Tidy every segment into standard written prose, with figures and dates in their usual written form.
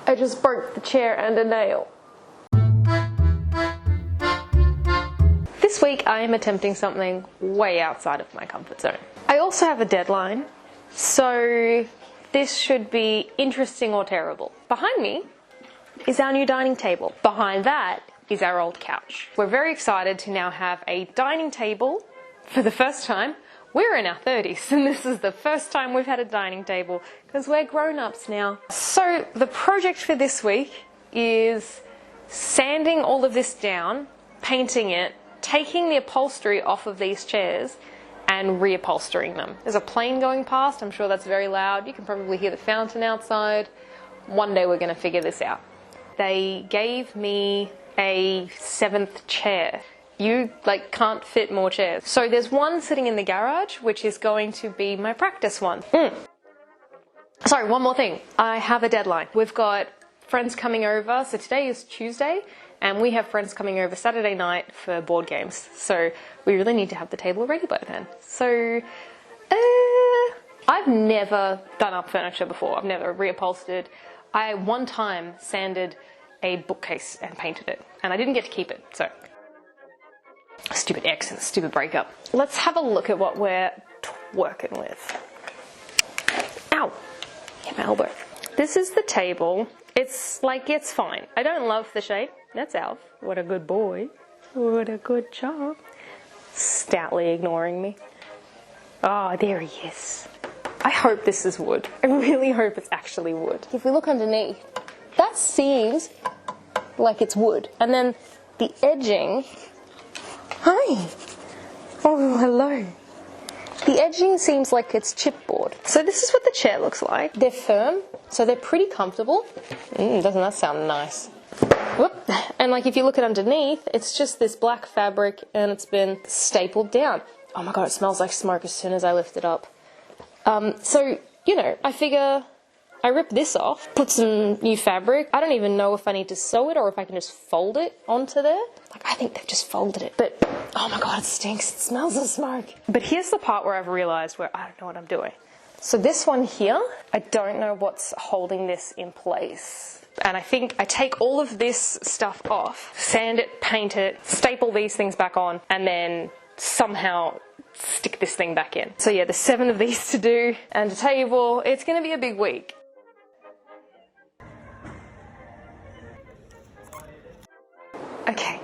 I just broke the chair and a nail. This week I am attempting something way outside of my comfort zone. I also have a deadline, so this should be interesting or terrible. Behind me is our new dining table. Behind that is our old couch. We're very excited to now have a dining table for the first time. We're in our 30s and this is the first time we've had a dining table because we're grown-ups now. So the project for this week is sanding all of this down, painting it, taking the upholstery off of these chairs and re-upholstering them. There's a plane going past, I'm sure that's very loud. You can probably hear the fountain outside. One day we're going to figure this out. They gave me a 7th chair. You can't fit more chairs. So there's one sitting in the garage, which is going to be my practice one. Sorry, one more thing. I have a deadline. We've got friends coming over. So today is Tuesday and we have friends coming over Saturday night for board games. So we really need to have the table ready by then. So I've never done up furniture before. I've never reupholstered. I one time sanded a bookcase and painted it and I didn't get to keep it. So stupid ex and stupid breakup. Let's have a look at what we're working with. Ow! Hit my elbow. This is the table. It's fine. I don't love the shape. That's Alf. What a good boy. What a good job. Stoutly ignoring me. Oh, there he is. I hope this is wood. I really hope it's actually wood. If we look underneath, that seems like it's wood. And then the edging... Hi! Oh, hello. The edging seems like it's chipboard. So this is what the chair looks like. They're firm, so they're pretty comfortable. Doesn't that sound nice? Whoop. And if you look at underneath, it's just this black fabric and it's been stapled down. Oh my god, it smells like smoke as soon as I lift it up. So, I figure I rip this off, put some new fabric. I don't even know if I need to sew it or if I can just fold it onto there. I think they've just folded it, but oh my god, it stinks. It smells of smoke. But here's the part where I've realized where I don't know what I'm doing. So this one here, I don't know what's holding this in place. And I think I take all of this stuff off, sand it, paint it, staple these things back on, and then somehow stick this thing back in. So yeah, there's 7 of these to do and a table. It's going to be a big week. Okay,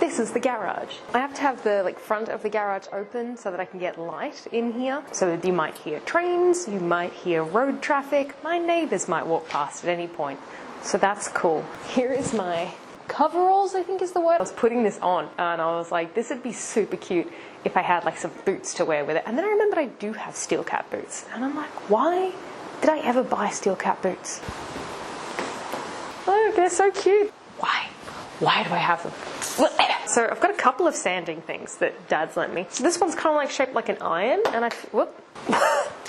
this is the garage. I have to have the front of the garage open so that I can get light in here. So that you might hear trains, you might hear road traffic. My neighbors might walk past at any point. So that's cool. Here is my coveralls, I think is the word. I was putting this on and I was like, this would be super cute if I had some boots to wear with it. And then I remembered I do have steel cap boots. And I'm like, why did I ever buy steel cap boots? Look, they're so cute. Why do I have them? So I've got a couple of sanding things that Dad's lent me. So this one's kind of shaped like an iron, and I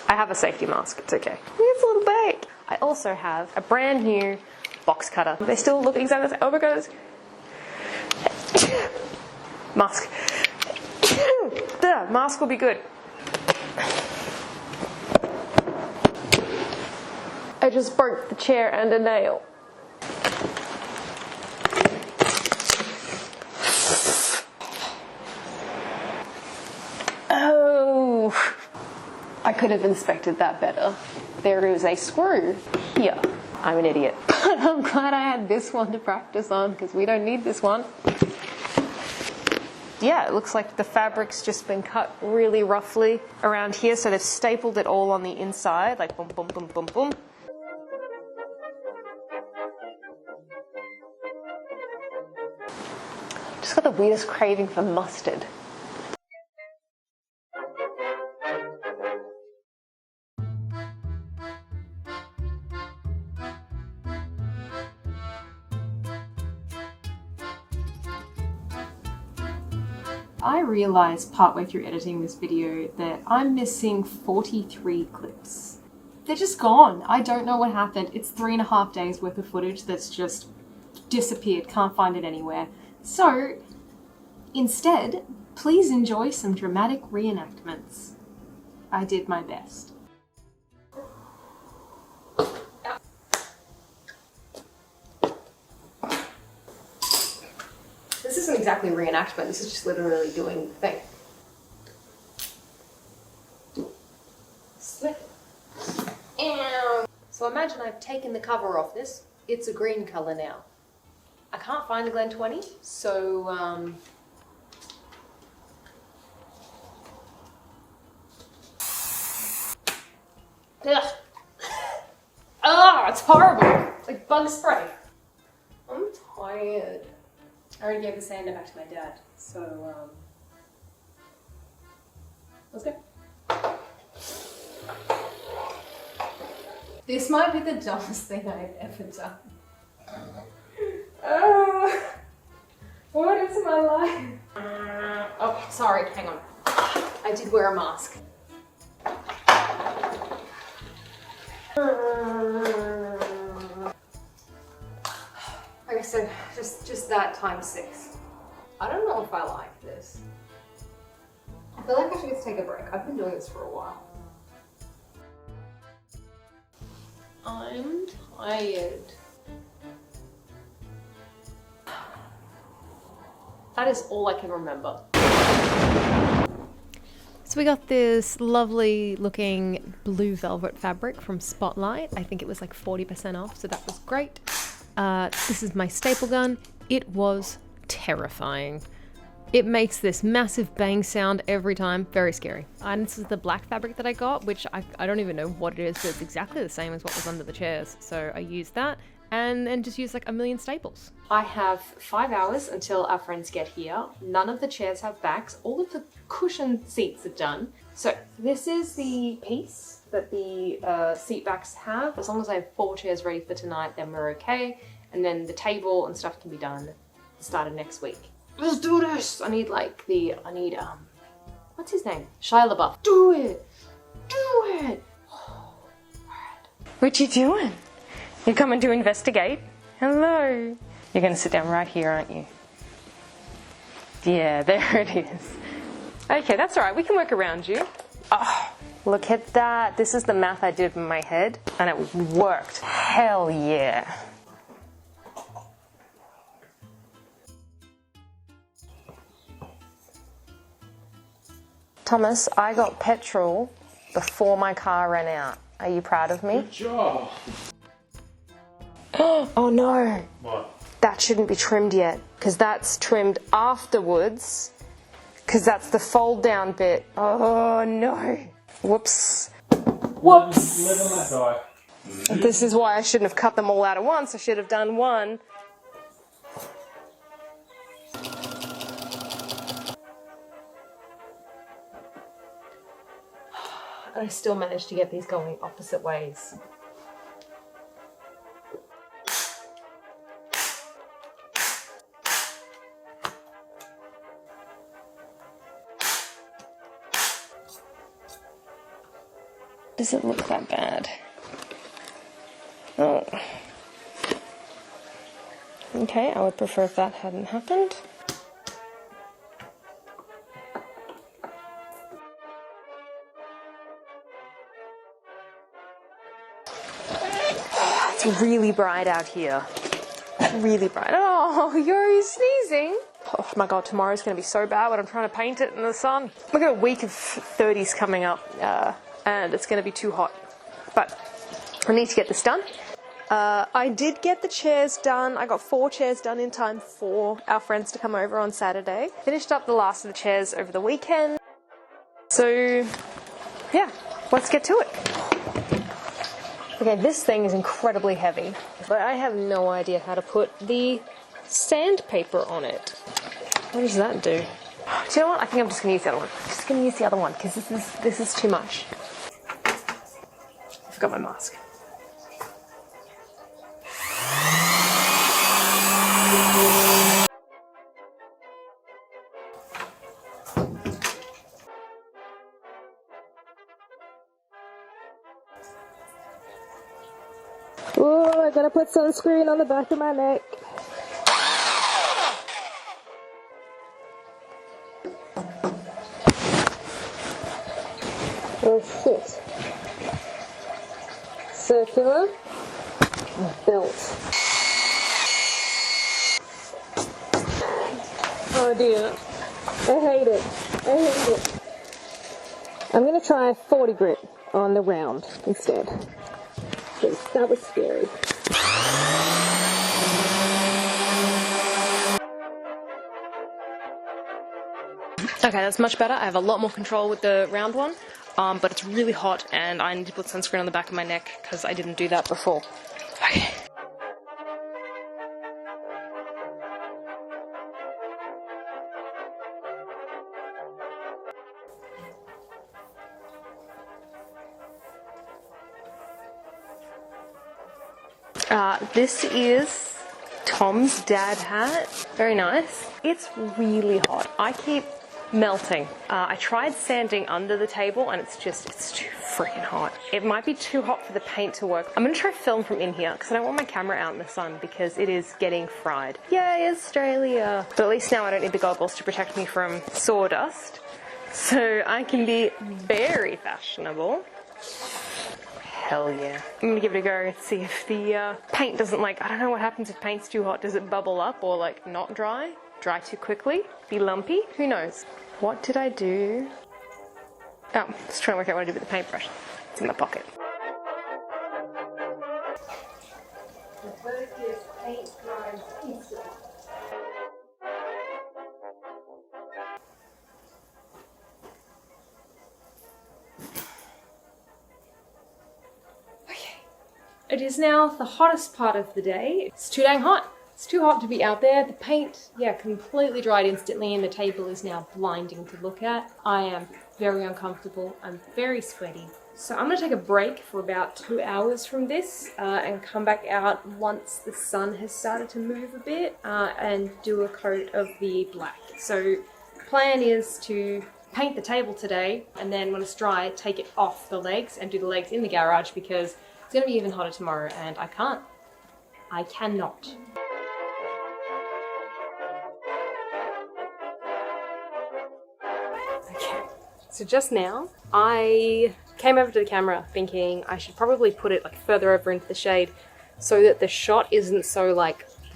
have a safety mask. It's okay. It's a little bag. I also have a brand new box cutter. They still look exactly the same. Oh my god. Mask. Mask will be good. I just broke the chair and a nail. I could have inspected that better. There is a screw here. I'm an idiot. But I'm glad I had this one to practice on because we don't need this one. Yeah, it looks like the fabric's just been cut really roughly around here, so they've stapled it all on the inside, boom, boom, boom, boom, boom. Just got the weirdest craving for mustard. I realised partway through editing this video that I'm missing 43 clips. They're just gone. I don't know what happened. It's 3.5 days worth of footage that's just disappeared, can't find it anywhere. So, instead, please enjoy some dramatic reenactments. I did my best. exactly reenactment. This is just literally doing the thing. Slip. So imagine I've taken the cover off this. It's a green colour now. I can't find the Glen 20, so ugh. Ah, it's horrible. It's like bug spray. I'm tired. I already gave the sander back to my dad, so let's go. This might be the dumbest thing I've ever done. What is my life? Oh, sorry, hang on. I did wear a mask. Okay, so just that times 6. I don't know if I like this. I feel like I should just take a break. I've been doing this for a while. I'm tired. That is all I can remember. So we got this lovely looking blue velvet fabric from Spotlight. I think it was like 40% off, so that was great. This is my staple gun. It was terrifying. It makes this massive bang sound every time. Very scary. And this is the black fabric that I got, which I don't even know what it is, but it's exactly the same as what was under the chairs. So I used that and then just used like a million staples. I have 5 hours until our friends get here. None of the chairs have backs. All of the cushion seats are done. So this is the piece that the seat backs have. As long as I have 4 chairs ready for tonight, then we're okay. And then the table and stuff can be done at the start of next week. Let's do this! I need what's his name? Shia LaBeouf. Do it! Do it! Oh, what you doing? You coming to investigate? Hello! You're gonna sit down right here, aren't you? Yeah, there it is. Okay, that's alright, we can work around you. Oh, look at that. This is the math I did in my head, and it worked. Hell yeah. Thomas, I got petrol before my car ran out. Are you proud of me? Good job. Oh no. What? That shouldn't be trimmed yet, because that's trimmed afterwards, because that's the fold down bit. Oh no. Whoops. Whoops. Let that die. This is why I shouldn't have cut them all out at once. I should have done one. I still managed to get these going opposite ways. Doesn't look that bad. Oh. Okay, I would prefer if that hadn't happened. It's really bright out here. Really bright. Oh, you're sneezing. Oh my god, tomorrow's going to be so bad when I'm trying to paint it in the sun. We've got a week of 30s coming up, and it's going to be too hot. But I need to get this done. I did get the chairs done. I got 4 chairs done in time for our friends to come over on Saturday. Finished up the last of the chairs over the weekend. So, yeah, let's get to it. Okay, this thing is incredibly heavy, but I have no idea how to put the sandpaper on it. What does that do? Do you know what? I think I'm just going to use the other one. I'm just going to use the other one because this is too much. I forgot my mask. Oh, I gotta put sunscreen on the back of my neck. Oh shit. Circular. Built. idea. I hate it. I hate it. I'm going to try 40 grit on the round instead. Because that was scary. Okay, that's much better. I have a lot more control with the round one, but it's really hot and I need to put sunscreen on the back of my neck because I didn't do that before. Okay. This is Tom's dad hat. Very nice. It's really hot. I keep melting. I tried sanding under the table and it's too freaking hot. It might be too hot for the paint to work. I'm gonna try film from in here because I don't want my camera out in the sun because it is getting fried. Yay, Australia! But at least now I don't need the goggles to protect me from sawdust. So I can be very fashionable. Hell yeah. I'm gonna give it a go and see if the paint doesn't I don't know what happens if paint's too hot. Does it bubble up or not dry? Dry too quickly? Be lumpy? Who knows? What did I do? Oh, let's try and work out what I did with the paintbrush. It's in my pocket. The first is paint dries instantly. It is now the hottest part of the day. It's too dang hot. It's too hot to be out there. The paint, completely dried instantly and the table is now blinding to look at. I am very uncomfortable. I'm very sweaty. So I'm gonna take a break for about 2 hours from this and come back out once the sun has started to move a bit and do a coat of the black. So the plan is to paint the table today and then when it's dry, take it off the legs and do the legs in the garage because it's gonna be even hotter tomorrow and I can't. I cannot. Okay, so just now I came over to the camera thinking I should probably put it further over into the shade so that the shot isn't so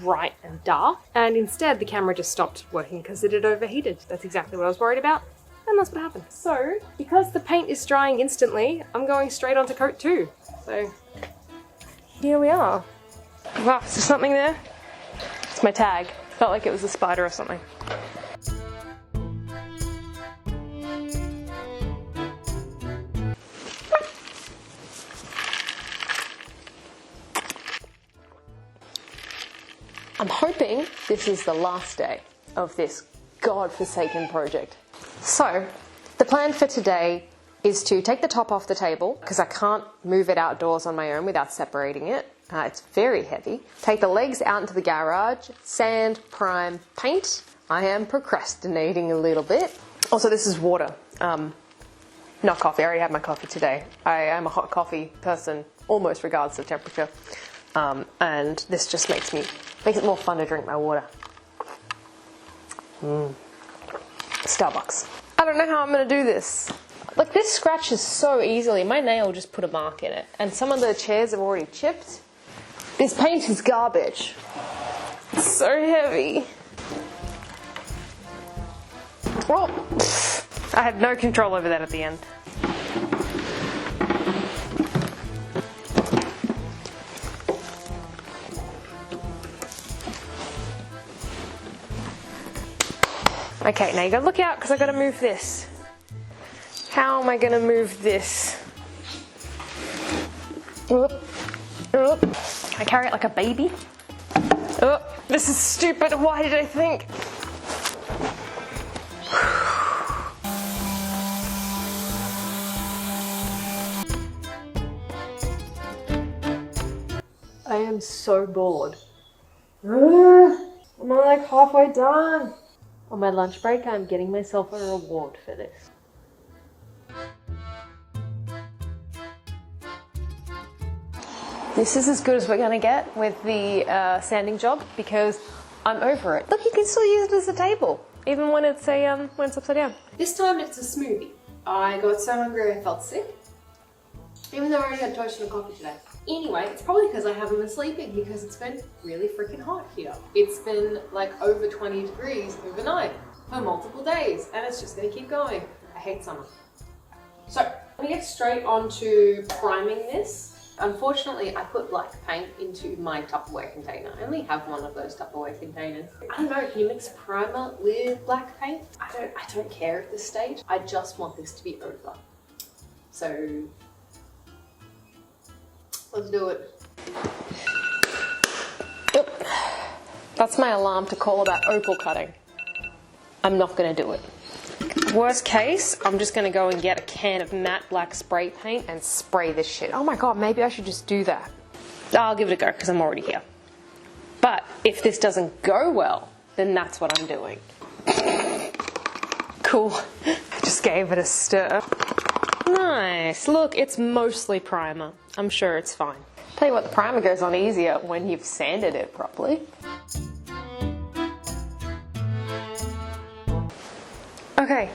bright and dark, and instead the camera just stopped working because it had overheated. That's exactly what I was worried about. And that's what happened. So, because the paint is drying instantly, I'm going straight onto coat 2. So, here we are. Wow, is there something there? It's my tag. Felt like it was a spider or something. I'm hoping this is the last day of this godforsaken project. So, the plan for today is to take the top off the table, because I can't move it outdoors on my own without separating it. It's very heavy. Take the legs out into the garage, sand, prime, paint. I am procrastinating a little bit. Also, this is water, not coffee. I already had my coffee today. I am a hot coffee person, almost regardless of temperature. And this just makes it more fun to drink my water. Starbucks. I don't know how I'm going to do this. This scratches so easily. My nail just put a mark in it. And some of the chairs have already chipped. This paint is garbage. It's so heavy. Well, I had no control over that at the end. Okay, now you gotta look out because I gotta move this. How am I gonna move this? Can I carry it like a baby? Oh, this is stupid. Why did I think? I am so bored. I'm halfway done. On my lunch break, I'm getting myself a reward for this. This is as good as we're gonna get with the sanding job because I'm over it. Look, you can still use it as a table, even when it's upside down. This time it's a smoothie. I got so hungry I felt sick, even though I already had toast and coffee today. Anyway, it's probably because I haven't been sleeping because it's been really freaking hot here. It's been over 20 degrees overnight. for multiple days, and it's just gonna keep going. I hate summer. So, I'm gonna get straight on to priming this. Unfortunately, I put black paint into my Tupperware container. I only have one of those Tupperware containers. I don't know, can you mix primer with black paint? I don't care at this stage. I just want this to be over. So, let's do it. Yep. That's my alarm to call about opal cutting. I'm not gonna do it. Worst case, I'm just gonna go and get a can of matte black spray paint and spray this shit. Oh my god, maybe I should just do that. I'll give it a go because I'm already here. But if this doesn't go well, then that's what I'm doing. Cool. Just gave it a stir. Nice. Look, it's mostly primer. I'm sure it's fine. Tell you what, the primer goes on easier when you've sanded it properly. Okay,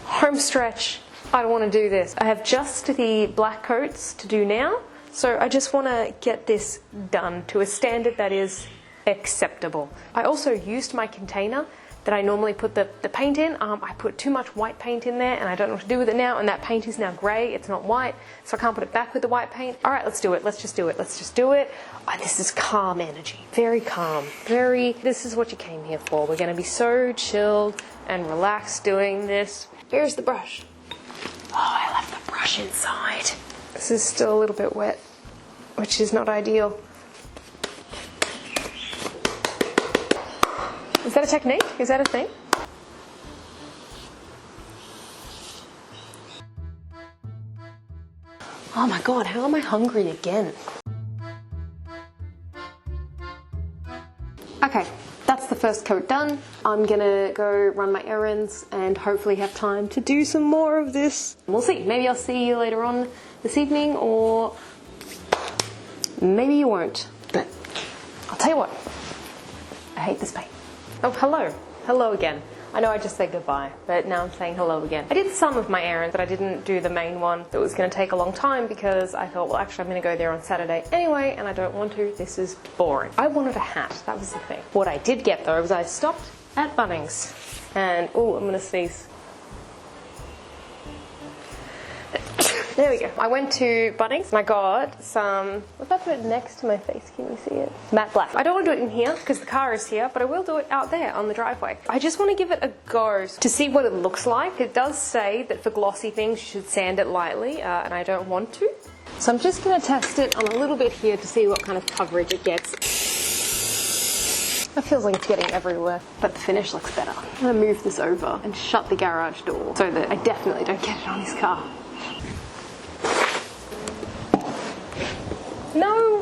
home stretch. I don't want to do this. I have just the black coats to do now, so I just want to get this done to a standard that is acceptable. I also used my container that I normally put the paint in. I put too much white paint in there and I don't know what to do with it now, and that paint is now grey, it's not white, so I can't put it back with the white paint. Alright, let's do it, let's just do it, let's just do it. Oh, this is calm energy, very calm, this is what you came here for. We're going to be so chilled and relaxed doing this. Here's the brush. Oh, I left the brush inside. This is still a little bit wet, which is not ideal. Is that a technique? Is that a thing? Oh my god, how am I hungry again? Okay, that's the first coat done. I'm gonna go run my errands and hopefully have time to do some more of this. We'll see. Maybe I'll see you later on this evening, or maybe you won't. But I'll tell you what, I hate this paint. Oh, hello. Hello again. I know I just said goodbye, but now I'm saying hello again. I did some of my errands, but I didn't do the main one that was going to take a long time because I thought, well, actually I'm going to go there on Saturday anyway, and I don't want to. This is boring. I wanted a hat. That was the thing. What I did get, though, was I stopped at Bunnings, and, oh, I'm going to sneeze. There we go. I went to Bunnings and I got some, what if I put it next to my face? Can you see it? Matte black. I don't want to do it in here because the car is here, but I will do it out there on the driveway. I just want to give it a go to see what it looks like. It does say that for glossy things you should sand it lightly, and I don't want to. So I'm just going to test it on a little bit here to see what kind of coverage it gets. It feels like it's getting everywhere, but the finish looks better. I'm going to move this over and shut the garage door so that I definitely don't get it on his car. No!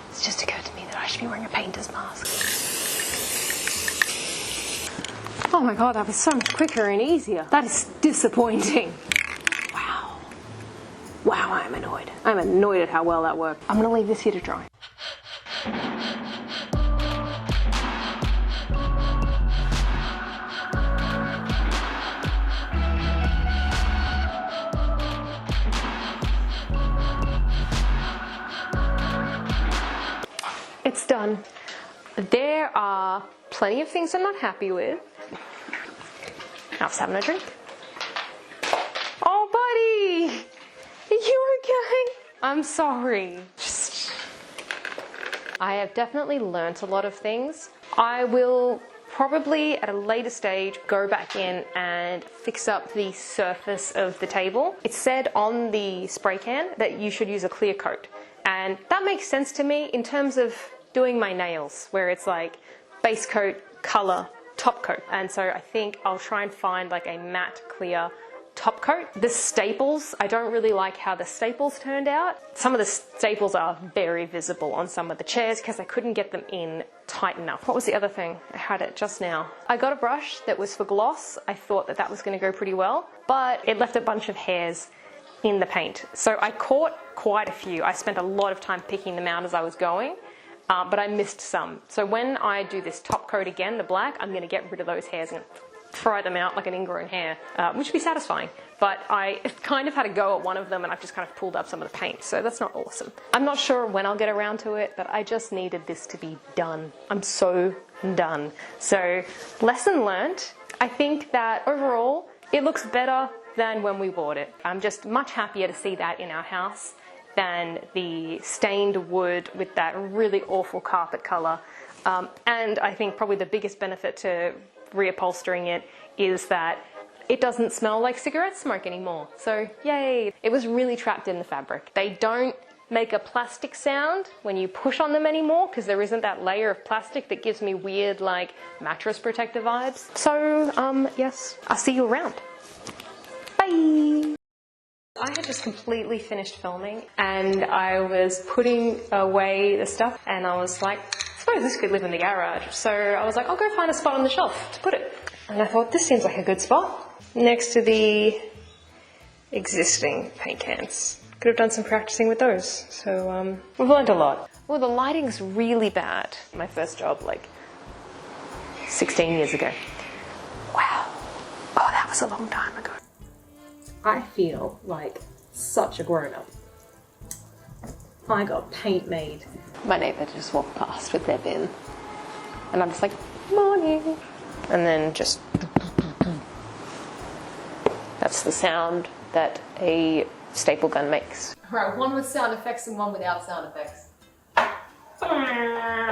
It's just occurred to me that I should be wearing a painter's mask. Oh my god, that was so much quicker and easier. That is disappointing. Wow. Wow, I'm annoyed. I'm annoyed at how well that worked. I'm going to leave this here to dry. It's done. There are plenty of things I'm not happy with. I was having a drink. Oh, buddy! Are you okay? I'm sorry. I have definitely learnt a lot of things. I will probably at a later stage go back in and fix up the surface of the table. It said on the spray can that you should use a clear coat, and that makes sense to me in terms of doing my nails, where it's like base coat, colour, top coat. And so I think I'll try and find like a matte clear top coat. The staples, I don't really like how the staples turned out. Some of the staples are very visible on some of the chairs because I couldn't get them in tight enough. What was the other thing? I had it just now. I got a brush that was for gloss. I thought that that was going to go pretty well, but it left a bunch of hairs in the paint. So I caught quite a few. I spent a lot of time picking them out as I was going. But I missed some. So when I do this top coat again, the black, I'm going to get rid of those hairs and fry them out like an ingrown hair, which would be satisfying. But I kind of had a go at one of them and I've just kind of pulled up some of the paint, so that's not awesome. I'm not sure when I'll get around to it, but I just needed this to be done. I'm so done. So, lesson learnt. I think that overall, it looks better than when we bought it. I'm just much happier to see that in our house than the stained wood with that really awful carpet colour. And I think probably the biggest benefit to reupholstering it is that it doesn't smell like cigarette smoke anymore. So yay! It was really trapped in the fabric. They don't make a plastic sound when you push on them anymore because there isn't that layer of plastic that gives me weird like mattress protector vibes. So yes, I'll see you around. Bye! I had just completely finished filming and I was putting away the stuff and I was like, I suppose this could live in the garage. So I was like, I'll go find a spot on the shelf to put it. And I thought, this seems like a good spot. Next to the existing paint cans. Could have done some practicing with those. So we've learned a lot. Well, the lighting's really bad. My first job, like 16 years ago. Wow. Oh, that was a long time ago. I feel like such a grown-up. I got paint made. My neighbour just walked past with their bin. And I'm just like, morning. And then just... That's the sound that a staple gun makes. Alright, one with sound effects and one without sound effects.